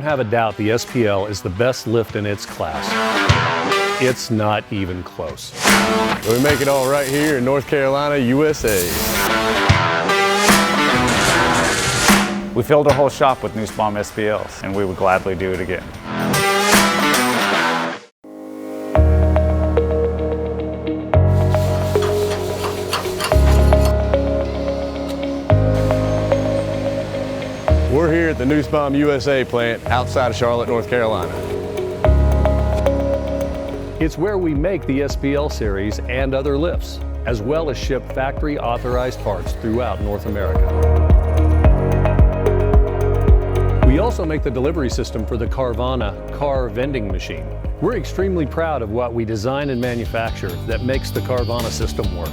have a doubt the SPL is the best lift in its class. It's not even close. We make it all right here in North Carolina, USA. We filled our whole shop with Nussbaum SPLs, and we would gladly do it again. We're here at the Nussbaum USA plant outside of Charlotte, North Carolina. It's where we make the SPL series and other lifts, as well as ship factory authorized parts throughout North America. We also make the delivery system for the Carvana car vending machine. We're extremely proud of what we design and manufacture that makes the Carvana system work.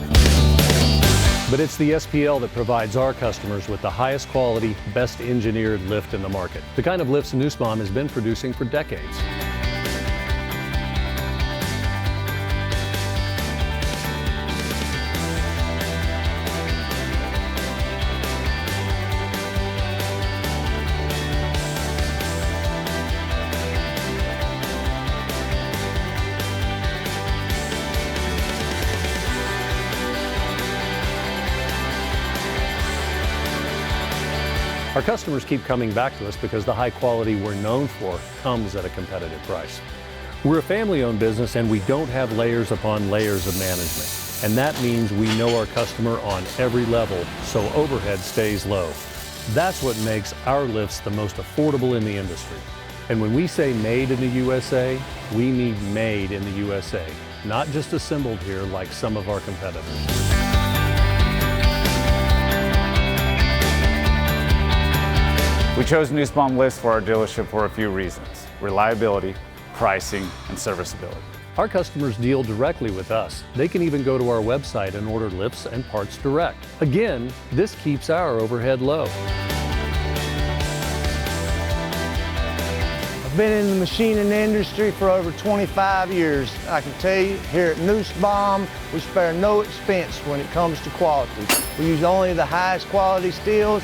But it's the SPL that provides our customers with the highest quality, best engineered lift in the market. The kind of lifts Nussbaum has been producing for decades. Our customers keep coming back to us because the high quality we're known for comes at a competitive price. We're a family-owned business and we don't have layers upon layers of management. And that means we know our customer on every level, so overhead stays low. That's what makes our lifts the most affordable in the industry. And when we say made in the USA, we mean made in the USA, not just assembled here like some of our competitors. We chose Nussbaum lifts for our dealership for a few reasons: reliability, pricing, and serviceability. Our customers deal directly with us. They can even go to our website and order lifts and parts direct. Again, this keeps our overhead low. I've been in the machining industry for over 25 years. I can tell you, here at Nussbaum, we spare no expense when it comes to quality. We use only the highest quality steels.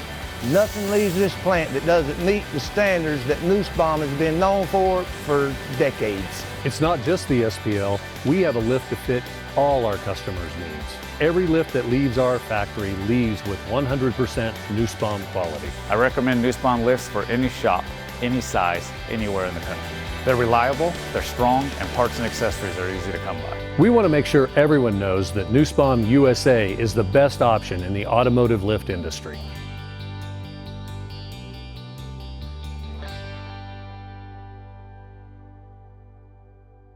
Nothing leaves this plant that doesn't meet the standards that Nussbaum has been known for decades. It's not just the SPL. We have a lift to fit all our customers' needs. Every lift that leaves our factory leaves with 100% Nussbaum quality. I recommend Nussbaum lifts for any shop, any size, anywhere in the country. They're reliable, they're strong, and parts and accessories are easy to come by. We want to make sure everyone knows that Nussbaum USA is the best option in the automotive lift industry.